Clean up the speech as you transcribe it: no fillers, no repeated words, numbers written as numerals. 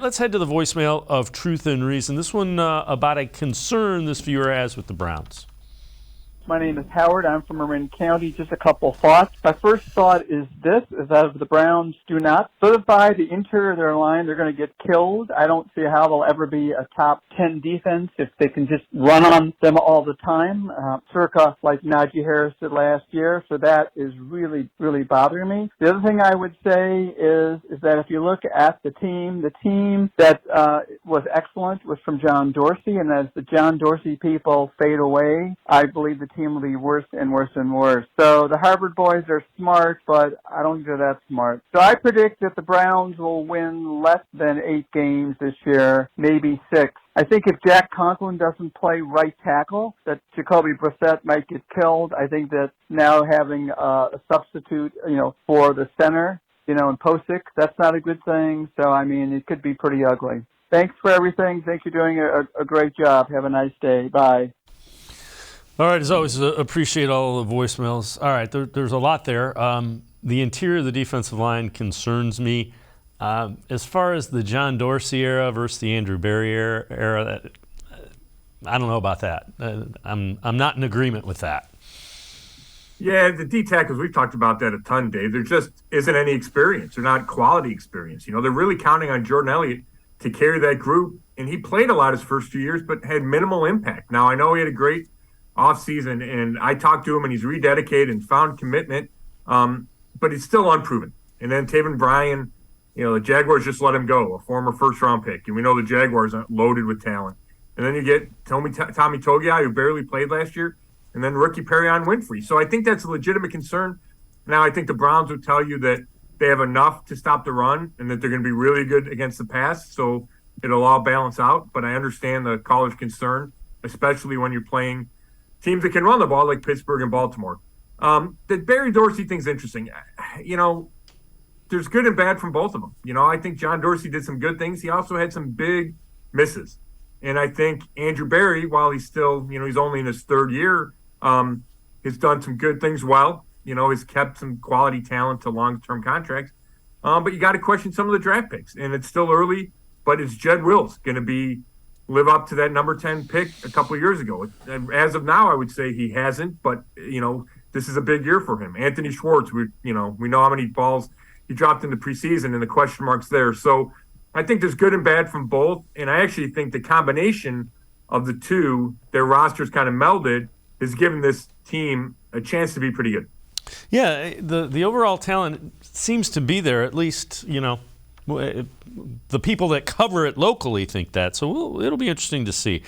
Let's head to the voicemail of Truth and Reason. This one about a concern this viewer has with the Browns. My name is Howard. I'm from Marin County. Just a couple thoughts. My first thought is this, is that if the Browns do not solidify the interior of their line, they're going to get killed. I don't see how they'll ever be a top 10 defense if they can just run on them all the time, circa like Najee Harris did last year. So that is really, really bothering me. The other thing I would say is that if you look at the team that was excellent was from John Dorsey, and as the John Dorsey people fade away, I believe the team will be worse and worse and worse. So the Harvard boys are smart, but I don't think they're that smart. So I predict that the Browns will win less than 8 games this year, maybe 6. I think if Jack Conklin doesn't play right tackle, that Jacoby Brissett might get killed. I think that now having a substitute, for the center, in Posick, that's not a good thing. So, it could be pretty ugly. Thanks for everything. Thanks for doing a great job. Have a nice day. Bye. All right, as always, appreciate all the voicemails. All right, there's a lot there. The interior of the defensive line concerns me. As far as the John Dorsey era versus the Andrew Berry era, I don't know about that. I'm not in agreement with that. Yeah, the D tackles, we've talked about that a ton, Dave. There just isn't any experience. They're not quality experience. They're really counting on Jordan Elliott to carry that group, and he played a lot his first few years, but had minimal impact. Now, I know he had a great offseason, and I talked to him, and he's rededicated and found commitment, but he's still unproven. And then Taven Bryan, the Jaguars just let him go, a former first-round pick, and we know the Jaguars are loaded with talent. And then you get Tommy Togiai, who barely played last year, and then rookie Perrion Winfrey. So I think that's a legitimate concern. Now, I think the Browns would tell you that they have enough to stop the run and that they're going to be really good against the pass, so it'll all balance out. But I understand the caller's concern, especially when you're playing teams that can run the ball like Pittsburgh and Baltimore. The Barry Dorsey thing's interesting. There's good and bad from both of them. I think John Dorsey did some good things. He also had some big misses. And I think Andrew Berry, while he's still, he's only in his third year, has done some good things well. He's kept some quality talent to long-term contracts. But you got to question some of the draft picks. And it's still early, but is Jed Wills going to live up to that number 10 pick a couple of years ago? As of now, I would say he hasn't, but, this is a big year for him. Anthony Schwartz, we know how many balls he dropped in the preseason and the question marks there. So I think there's good and bad from both. And I actually think the combination of the two, their rosters kind of melded, has given this team a chance to be pretty good. Yeah, the overall talent seems to be there, at least, the people that cover it locally think that. So it'll be interesting to see.